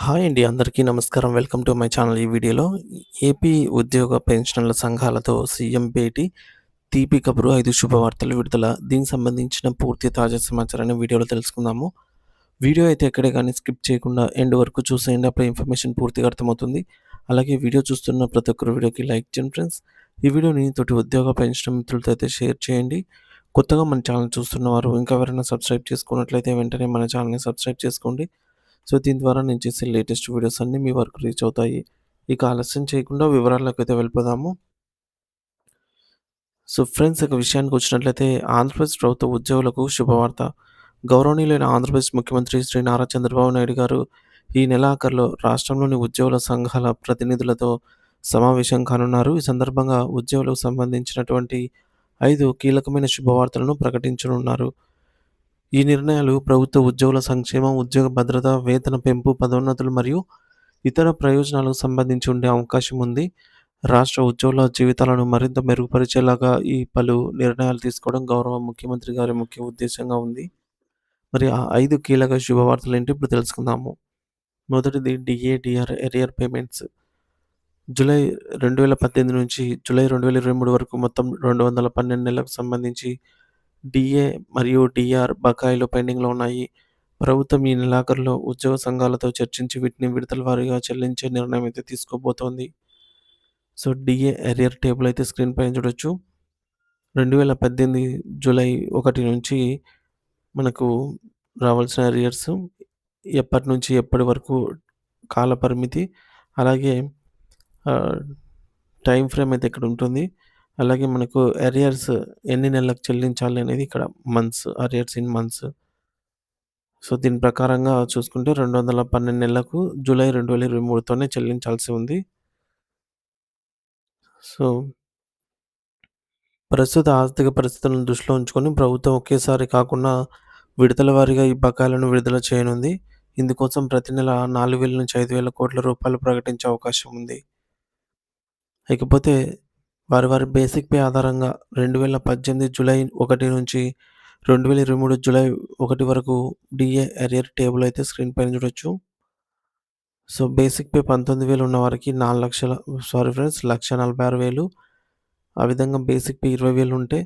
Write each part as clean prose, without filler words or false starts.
Hi అండి. అందరికీ నమస్కారం. Welcome to my channel. ఈ వీడియోలో ఏపీ ఉద్యోగ పెన్షనర్ల సంఘాలతో సీఎం భేటీ, తీపి కబురు 5 శుభవార్తలు విడుదల. దీనికి సంబంధించిన పూర్తి తాజా సమాచారాన్ని వీడియోలో తెలుసుకుందాము. వీడియో అయితే ఎక్కడే గానీ స్కిప్ చేయకుండా ఎండ్ వరకు చూసేయండి. అప్పుడే ఇన్ఫర్మేషన్ పూర్తిగా అర్థమవుతుంది. అలాగే వీడియో చూస్తున్న ప్రతి ఒక్కరు వీడియోకి లైక్ చేయండి ఫ్రెండ్స్. ఈ వీడియోని తోటి ఉద్యోగ పెన్షన్ మిత్రులతో అయితే షేర్ చేయండి. కొత్తగా మన ఛానల్ చూస్తున్నవారు ఇంకా ఎవరైనా సబ్స్క్రైబ్ చేసుకున్నట్లయితే వెంటనే మన ఛానల్‌ని సబ్స్క్రైబ్ చేసుకోండి. సో, దీని ద్వారా నేను చేసే లేటెస్ట్ వీడియోస్ అన్నీ మీ వరకు రీచ్ అవుతాయి. ఇక ఆలస్యం చేయకుండా వివరాల్లోకైతే వెళ్ళిపోదాము. సో, ఫ్రెండ్స్ ఇక విషయానికొచ్చినట్లయితే ఆంధ్రప్రదేశ్ ప్రభుత్వ ఉద్యోగులకు శుభవార్త. గౌరవనీయులైన ఆంధ్రప్రదేశ్ ముఖ్యమంత్రి శ్రీ నారా చంద్రబాబు నాయుడు గారు ఈ నెలాఖరులో రాష్ట్రంలోని ఉద్యోగుల సంఘాల ప్రతినిధులతో సమావేశం కానున్నారు. ఈ సందర్భంగా ఉద్యోగులకు సంబంధించినటువంటి 5 కీలకమైన శుభవార్తలను ప్రకటించనున్నారు. ఈ నిర్ణయాలు ప్రభుత్వ ఉద్యోగుల సంక్షేమం, ఉద్యోగ భద్రత, వేతన పెంపు, పదోన్నతులు మరియు ఇతర ప్రయోజనాలకు సంబంధించి ఉండే అవకాశం ఉంది. రాష్ట్ర ఉద్యోగుల జీవితాలను మరింత మెరుగుపరిచేలాగా ఈ పలు నిర్ణయాలు తీసుకోవడం గౌరవ ముఖ్యమంత్రి గారి ముఖ్య ఉద్దేశంగా ఉంది. మరి ఆ 5 కీలక శుభవార్తలేంటి ఇప్పుడు తెలుసుకుందాము. మొదటిది DA, DR earlier payments. July 2018 నుంచి జూలై 2023 వరకు మొత్తం 212 నెలలకు సంబంధించి డీఏ మరియు డీఆర్ బకాయిలు పెండింగ్‌లో ఉన్నాయి. ప్రభుత్వం ఈ నెలాఖరులో ఉద్యోగ సంఘాలతో చర్చించి వీటిని విడతల వారీగా చెల్లించే నిర్ణయం అయితే తీసుకోబోతోంది. సో, డీఏ ఎరియర్ టేబుల్ అయితే స్క్రీన్ పైన చూడొచ్చు. 2018 జూలై 1 నుంచి మనకు రావాల్సిన అరియర్స్ ఎప్పటి నుంచి ఎప్పటి వరకు కాల పరిమితి, అలాగే ఆహ్, టైమ్ ఫ్రేమ్ అయితే ఇక్కడ ఉంటుంది. అలాగే మనకు అరియర్స్ ఎన్ని నెలలకు చెల్లించాలి అనేది ఇక్కడ months, arrears in months. So, దీని ప్రకారంగా చూసుకుంటే 212 నెలలకు జూలై 2023తోనే చెల్లించాల్సి ఉంది. సో, ప్రస్తుత ఆర్థిక పరిస్థితులను దృష్టిలో ఉంచుకొని ప్రభుత్వం ఒకేసారి కాకుండా విడతల వారీగా ఈ బకాయిలను విడుదల చేయనుంది. ఇందుకోసం ప్రతి నెల 4,000-5,000 రూపాయలు ప్రకటించే అవకాశం ఉంది. ఇకపోతే వారి బేసిక్ పే ఆధారంగా 2018 జూలై 1 నుంచి 2023 జూలై 1 వరకు డీఏ అరియర్ టేబుల్ అయితే స్క్రీన్ పైన చూడొచ్చు. సో, బేసిక్ పే 19,000 ఉన్న వారికి 4,00,000 సారీ ఫ్రెండ్స్ 1,46,000. ఆ విధంగా బేసిక్ పే 20,000 ఉంటే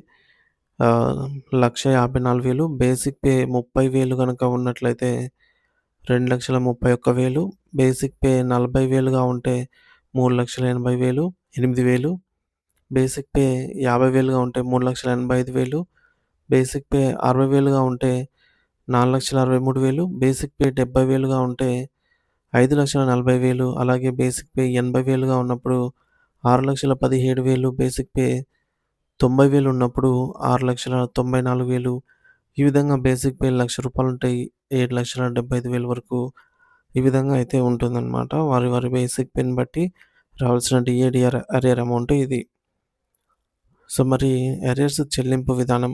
1,54,000. బేసిక్ పే 30,000 గనక ఉన్నట్లయితే 2,31,000. బేసిక్ పే 40,000గా ఉంటే 3,80,000 8,000. బేసిక్ పే 50,000గా ఉంటే 3,85,000. బేసిక్ పే 60,000గా ఉంటే 4,63,000. బేసిక్ పే 70,000గా ఉంటే 5,40,000. అలాగే బేసిక్ పే 80,000గా ఉన్నప్పుడు 6,17,000. బేసిక్ పే 90,000 ఉన్నప్పుడు 6,94,000. ఈ విధంగా బేసిక్ పే రూ. 1,00,000 ఉంటే 7,75,000 వరకు ఈ విధంగా అయితే ఉంటుందన్నమాట. వారి బేసిక్ పేని బట్టి రావాల్సిన డీఏ, డీఆర్ అరియర్ అమౌంట్ ఇది. సో, మరి అరియర్స్ చెల్లింపు విధానం.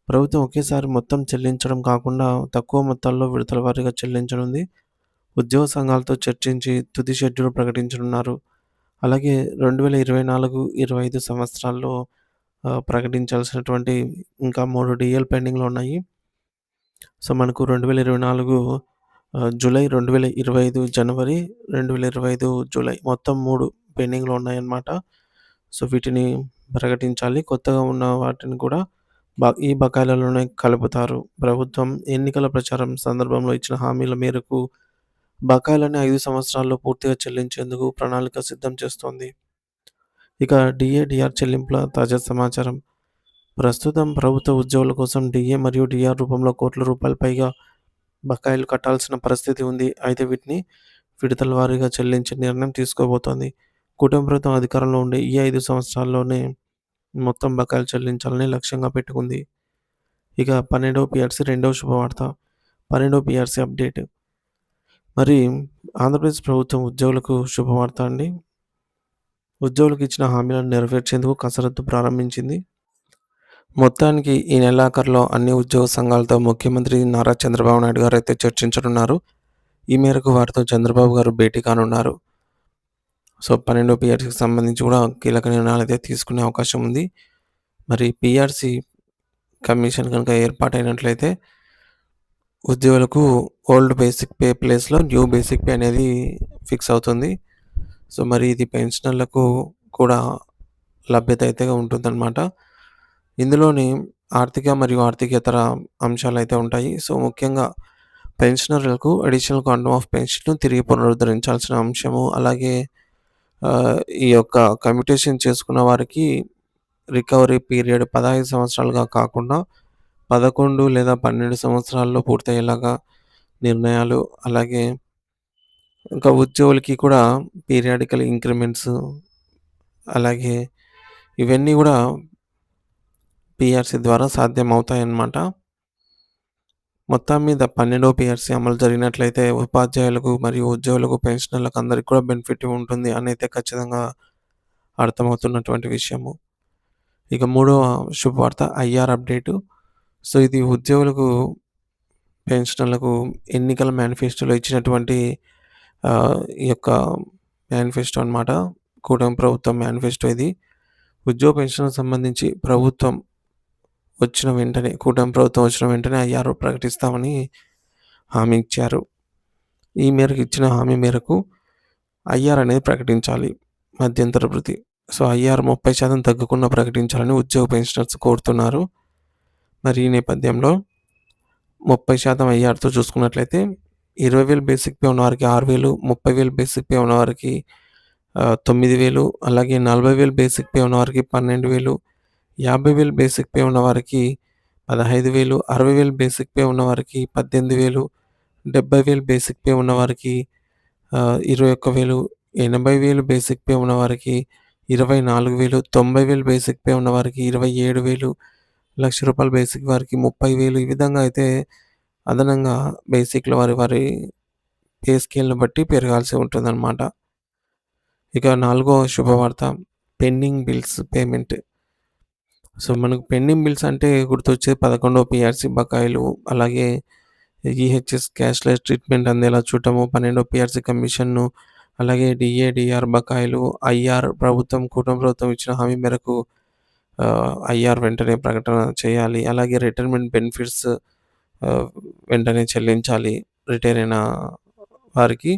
ప్రభుత్వం ఒకేసారి మొత్తం చెల్లించడం కాకుండా తక్కువ మొత్తాల్లో విడతల వారీగా చెల్లించనుంది. ఉద్యోగ సంఘాలతో చర్చించి తుది షెడ్యూల్ ప్రకటించనున్నారు. అలాగే 2024, 25 సంవత్సరాల్లో ప్రకటించాల్సినటువంటి ఇంకా 3 డీఏలు పెండింగ్‌లో ఉన్నాయి. సో, మనకు 2024 జూలై, 2025 జనవరి, 2025 జూలై మొత్తం 3 పెండింగ్‌లో ఉన్నాయన్నమాట. సో, వీటిని ప్రకటించాలి. కొత్తగా ఉన్న వాటిని కూడా ఈ బకాయిలలోనే కలుపుతారు. ప్రభుత్వం ఎన్నికల ప్రచారం సందర్భంలో ఇచ్చిన హామీల మేరకు బకాయిలని 5 సంవత్సరాల్లో పూర్తిగా చెల్లించేందుకు ప్రణాళిక సిద్ధం చేస్తోంది. ఇక డీఏ, డీఆర్ చెల్లింపుల తాజా సమాచారం. ప్రస్తుతం ప్రభుత్వ ఉద్యోగుల కోసం డీఏ మరియు డీఆర్ రూపంలో కోట్ల రూపాయల పైగా బకాయిలు కట్టాల్సిన పరిస్థితి ఉంది. అయితే వీటిని విడతల వారీగా చెల్లించే నిర్ణయం తీసుకోబోతోంది. కూటమి ప్రభుత్వం అధికారంలో ఉండే ఈ 5 సంవత్సరాల్లోనే మొత్తం బకాయిలు చెల్లించాలని లక్ష్యంగా పెట్టుకుంది. ఇక 12వ పీఆర్సీ రెండవ శుభవార్త. 12వ పీఆర్సీ అప్డేట్. మరి ఆంధ్రప్రదేశ్ ప్రభుత్వం ఉద్యోగులకు శుభవార్త అండి. ఉద్యోగులకు ఇచ్చిన హామీలను నెరవేర్చేందుకు కసరత్తు ప్రారంభించింది. మొత్తానికి ఈ నెలాఖరులో అన్ని ఉద్యోగ సంఘాలతో ముఖ్యమంత్రి నారా చంద్రబాబు నాయుడు గారు అయితే చర్చించనున్నారు. ఈ మేరకు వారితో చంద్రబాబు గారు భేటీ కానున్నారు. సో, 12వ పీఆర్సీకి సంబంధించి కూడా కీలక నిర్ణయాలు అయితే తీసుకునే అవకాశం ఉంది. మరి పీఆర్సీ కమిషన్ కనుక ఏర్పాటైనట్లయితే ఉద్యోగులకు ఓల్డ్ బేసిక్ పే ప్లేస్‌లో న్యూ బేసిక్ పే అనేది ఫిక్స్ అవుతుంది. సో, మరి ఇది పెన్షనర్లకు కూడా లభ్యత అయితే ఉంటుందన్నమాట. ఇందులోని ఆర్థిక మరియు ఆర్థికేతర అంశాలైతే ఉంటాయి. సో, ముఖ్యంగా పెన్షనర్లకు అడిషనల్ క్వాంటమ్ ఆఫ్ పెన్షన్‌ను తిరిగి పునరుద్ధరించాల్సిన అంశము. అలాగే ఈ యొక్క కమ్యూటేషన్ చేసుకున్న వారికి రికవరీ పీరియడ్ 15 సంవత్సరాలుగా కాకుండా 11 లేదా 12 సంవత్సరాల్లో పూర్తయ్యేలాగా నిర్ణయాలు. అలాగే ఇంకా ఉద్యోగులకి కూడా పీరియాడికల్ ఇంక్రిమెంట్స్, అలాగే ఇవన్నీ గూడా పీఆర్‌సీ ద్వారా సాధ్యమవుతాయన్నమాట. మొత్తం మీద 12వ పీఆర్‌సీ అమలు జరిగినట్లయితే ఉపాధ్యాయులకు మరియు ఉద్యోగులకు, పెన్షనర్లకు అందరికి కూడా బెనిఫిట్ ఉంటుంది అనైతే ఖచ్చితంగా అర్థమవుతున్నటువంటి విషయము. ఇక మూడవ శుభవార్త ఐఆర్ అప్డేటు. సో, ఇది ఉద్యోగులకు, పెన్షనర్లకు ఎన్నికల మేనిఫెస్టోలో ఇచ్చినటువంటి ఈ యొక్క మేనిఫెస్టో అనమాట. కూటమి ప్రభుత్వం మేనిఫెస్టో ఇది. ఉద్యోగ పెన్షన్‌కి సంబంధించి కూటమి ప్రభుత్వం వచ్చిన వెంటనే ఐఆర్ ప్రకటిస్తామని హామీ ఇచ్చారు. ఈ మేరకు ఇచ్చిన హామీ మేరకు ఐఆర్ అనేది ప్రకటించాలి. మధ్యంతర భృతి. సో, ఐఆర్ 30% తగ్గకుండా ప్రకటించాలని ఉద్యోగ పెన్షనర్స్ కోరుతున్నారు. మరి ఈ నేపథ్యంలో 30% ఐఆర్‌తో చూసుకున్నట్లయితే 20,000 బేసిక్ పే ఉన్నవారికి 6,000, 30,000 బేసిక్ పే ఉన్నవారికి 9,000, అలాగే 40,000 బేసిక్ పే ఉన్నవారికి 12,000, 50,000 బేసిక్ పే ఉన్నవారికి 15,000, 60,000 బేసిక్ పే ఉన్నవారికి 18,000, 70,000 బేసిక్ పే ఉన్నవారికి 21,000, 80,000 బేసిక్ పే ఉన్నవారికి 24,000, 90,000 బేసిక్ పే ఉన్నవారికి 27,000, ₹1,00,000 బేసిక్ వారికి 30,000 ఈ విధంగా అయితే అదనంగా బేసిక్‌లో వారి పే స్కేల్‌ని బట్టి పెరగాల్సి ఉంటుందన్నమాట. ఇక నాలుగవ శుభవార్త పెండింగ్ బిల్స్ పేమెంట్. సో, మనకు పెండింగ్ బిల్స్ అంటే గుర్తొచ్చేది 11వ పీఆర్‌సీ బకాయిలు, అలాగే ఈహెచ్ఎస్ క్యాష్‌లెస్ ట్రీట్మెంట్ అందేలా చూడటము, 12వ పీఆర్‌సీ కమిషన్‌ను, అలాగే డీఏ, డీఆర్ బకాయిలు, ఐఆర్ కూటమి ప్రభుత్వం ఇచ్చిన హామీ మేరకు ఐఆర్ వెంటనే ప్రకటన చేయాలి. అలాగే రిటైర్మెంట్ బెనిఫిట్స్ వెంటనే చెల్లించాలి. రిటైర్ అయిన వారికి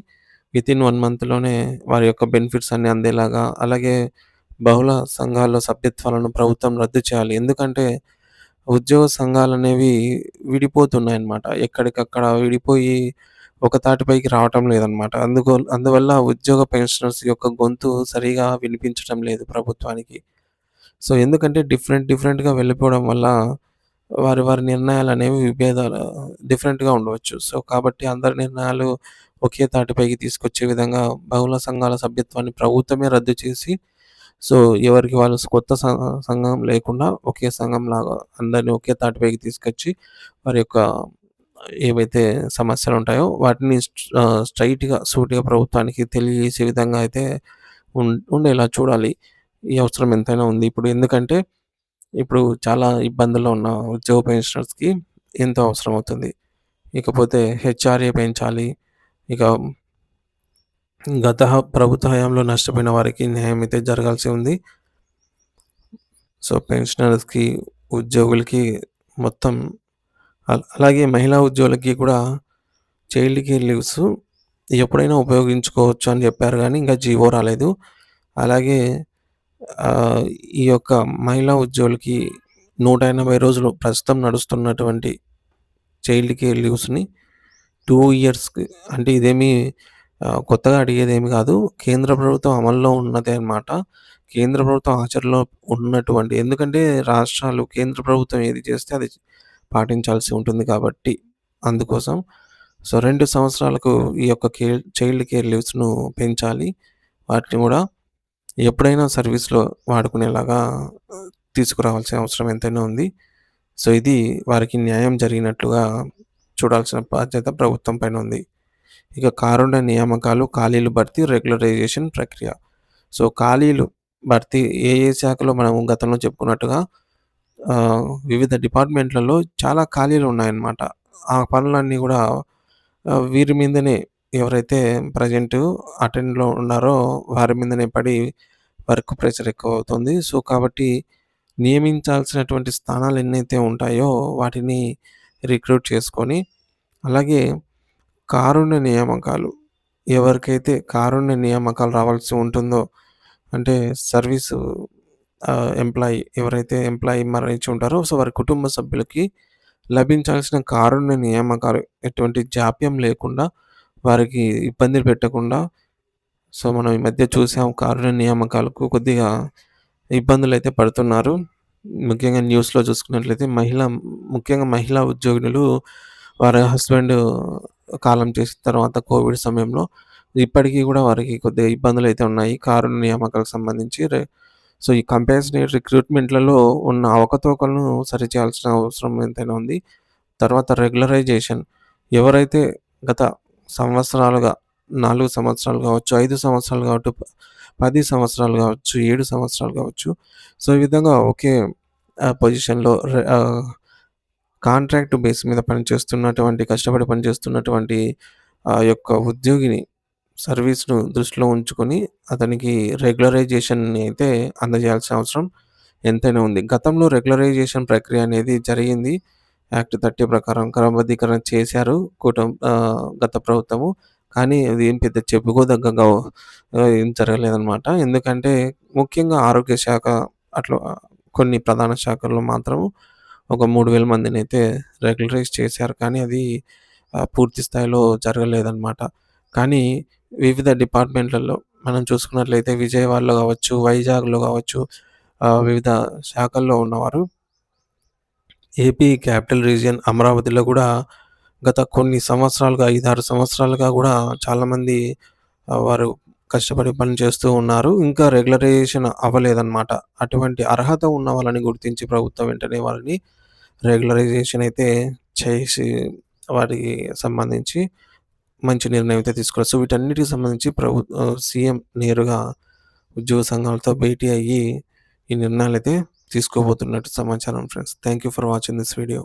వితిన్ 1 మంత్‌లోనే వారి యొక్క బెనిఫిట్స్ అన్నీ అందేలాగా. అలాగే బహుళ సంఘాల్లో సభ్యత్వాలను ప్రభుత్వం రద్దు చేయాలి. ఎందుకంటే ఉద్యోగ సంఘాలనేవి విడిపోతున్నాయన్నమాట. ఎక్కడికక్కడ విడిపోయి ఒక తాటిపైకి రావటం లేదన్నమాట. అందువల్ల ఉద్యోగ పెన్షనర్స్ యొక్క గొంతు సరిగా వినిపించటం లేదు ప్రభుత్వానికి. సో, ఎందుకంటే డిఫరెంట్‌గా వెళ్ళిపోవడం వల్ల వారి నిర్ణయాలనేవి డిఫరెంట్‌గా ఉండవచ్చు. సో, కాబట్టి అందరి నిర్ణయాలు ఒకే తాటిపైకి తీసుకొచ్చే విధంగా బహుళ సంఘాల సభ్యత్వాన్ని ప్రభుత్వమే రద్దు చేసి, సో, ఎవరికి వాళ్ళు కొత్త సంఘం లేకుండా ఒకే సంఘంలాగా అందరిని ఒకే తాటిపైకి తీసుకొచ్చి వారి యొక్క ఏవైతే సమస్యలుంటాయో వాటిని స్ట్రెయిట్‌గా, సూటిగా ప్రభుత్వానికి తెలియజేసే విధంగా అయితే ఉండేలా చూడాలి. ఈ అవసరం ఎంతైనా ఉంది. ఎందుకంటే ఇప్పుడు చాలా ఇబ్బందుల్లో ఉన్న ఉద్యోగ పెన్షనర్స్‌కి ఎంతో అవసరమవుతుంది. ఇకపోతే హెచ్ఆర్ఏ పెంచాలి. ఇక ప్రభుత్వ హయాంలో నష్టపోయిన వారికి న్యాయం అయితే జరగాల్సి ఉంది. సో, పెన్షనర్స్‌కి, ఉద్యోగులకి మొత్తం అలాగే మహిళా ఉద్యోగులకి కూడా చైల్డ్ కేర్ లీవ్స్ ఎప్పుడైనా ఉపయోగించుకోవచ్చు అని చెప్పారు గానీ, ఇంకా జీవో రాలేదు. అలాగే ఈ యొక్క మహిళా ఉద్యోగులకి 180 రోజులు ప్రస్తుతం నడుస్తున్నటువంటి చైల్డ్ కేర్ లీవ్స్‌ని 2 ఇయర్స్‌కి, అంటే ఇదేమీ కొత్తగా అడిగేదేమి కాదు. కేంద్ర ప్రభుత్వం అమల్లో ఉన్నదే అన్నమాట. కేంద్ర ప్రభుత్వం ఆచరణలో ఉన్నటువంటి, ఎందుకంటే రాష్ట్రాలు కేంద్ర ప్రభుత్వం ఏది చేస్తే అది పాటించాల్సి ఉంటుంది కాబట్టి అందుకోసం. సో, 2 సంవత్సరాలకు ఈ యొక్క చైల్డ్ కేర్ లీవ్స్‌ను పెంచాలి. వాటిని కూడా ఎప్పుడైనా సర్వీస్‌లో వాడుకునేలాగా తీసుకురావాల్సిన అవసరం ఎంతైనా ఉంది. సో, ఇది వారికి న్యాయం జరిగినట్లుగా చూడాల్సిన బాధ్యత ప్రభుత్వం పైన ఉంది. ఇక కారుండ నియామకాలు, ఖాళీలు భర్తీ, రెగ్యులరైజేషన్ ప్రక్రియ. సో, ఖాళీలు భర్తీ ఏ శాఖలో మనం గతంలో చెప్పుకున్నట్టుగా వివిధ డిపార్ట్‌మెంట్‌లలో చాలా ఖాళీలు ఉన్నాయన్నమాట. ఆ పనులన్నీ కూడా వీరి మీదనే, ఎవరైతే ప్రెజెంటు అటెండ్‌లో ఉన్నారో వారి మీదనే పడి వర్క్ ప్రెషర్ ఎక్కువవుతుంది. సో, కాబట్టి నియమించాల్సినటువంటి స్థానాలు ఎన్నైతే ఉంటాయో వాటిని రిక్రూట్ చేసుకొని అలాగే కారుణ్య నియామకాలు. ఎవరికైతే కారుణ్య నియామకాలు రావాల్సి ఉంటుందో అంటే సర్వీసు ఎవరైతే ఎంప్లాయీ మరణించి ఉంటారో సో, వారి కుటుంబ సభ్యులకి లభించాల్సిన కారుణ్య నియామకాలు ఎటువంటి జాప్యం లేకుండా, వారికి ఇబ్బంది పెట్టకుండా సో, మనం ఈ మధ్య చూసాం కారుణ్య నియామకాలకు కొద్దిగా ఇబ్బందులైతే పడుతున్నారు. ముఖ్యంగా న్యూస్‌లో చూసుకున్నట్లయితే ముఖ్యంగా మహిళా ఉద్యోగినులు వారి హస్బెండ్ కాలం చేసిన తర్వాత కోవిడ్ సమయంలో ఇప్పటికి గూడా వారికి కొద్దిగా ఇబ్బందులైతే ఉన్నాయి. కారుణ్య నియామకాలకు సంబంధించి. సో, ఈ కంపాషనేట్ రిక్రూట్‌మెంట్‌లలో ఉన్న అవకతవకలను సరిచేయాల్సిన అవసరం ఎంతైనా ఉంది. తర్వాత రెగ్యులరైజేషన్ ఎవరైతే గత సంవత్సరాలుగా 4 సంవత్సరాలు గావచ్చు, 5 సంవత్సరాలు గావచ్చు, 10 సంవత్సరాలు గావచ్చు, 7 సంవత్సరాలు గావచ్చు. సో, ఈ విధంగా ఒకే పొజిషన్‌లో కాంట్రాక్ట్ బేస్ మీద కష్టపడి పనిచేస్తున్నటువంటి ఆ యొక్క ఉద్యోగిని సర్వీస్‌ను దృష్టిలో ఉంచుకొని అతనికి రెగ్యులరైజేషన్‌ని అయితే అందజేయాల్సిన అవసరం ఎంతైనా ఉంది. గతంలో రెగ్యులరైజేషన్ ప్రక్రియ అనేది జరిగింది. యాక్ట్ 30 ప్రకారం క్రమబద్ధీకరణ చేశారు గత ప్రభుత్వము. కానీ అది ఏం పెద్ద చెప్పుకోదగ్గగా ఏం జరగలేదనమాట. ఎందుకంటే ముఖ్యంగా ఆరోగ్య శాఖ అట్లా కొన్ని ప్రధాన శాఖల్లో మాత్రం ఒక 3000 మందినైతే రెగ్యులరైజ్ చేశారు. కానీ అది పూర్తి స్థాయిలో జరగలేదనమాట. కానీ వివిధ డిపార్ట్‌మెంట్‌లలో మనం చూసుకున్నట్లయితే విజయవాడలో గావచ్చు, వైజాగ్‌లో గావచ్చు వివిధ శాఖల్లో ఉన్నవారు ఏపీ క్యాపిటల్ రీజియన్ అమరావతిలో గూడా గత కొన్ని సంవత్సరాలుగా 5, 6 సంవత్సరాలుగా గూడా చాలామంది వారు కష్టపడి పని చేస్తూ ఉన్నారు. ఇంకా రెగ్యులరైజేషన్ అవ్వలేదనమాట. అటువంటి అర్హత ఉన్న వాళ్ళని గుర్తించి ప్రభుత్వం వెంటనే వారిని రెగ్యులరైజేషన్ అయితే చేసి వారికి సంబంధించి మంచి నిర్ణయం అయితే తీసుకోవాలి. సో, వీటన్నిటికి సంబంధించి సీఎం నేరుగా ఉద్యోగ సంఘాలతో భేటీ అయ్యి ఈ నిర్ణయాలైతే తీసుకోబోతున్నట్టు సమాచారం friends. Thank you for watching this video.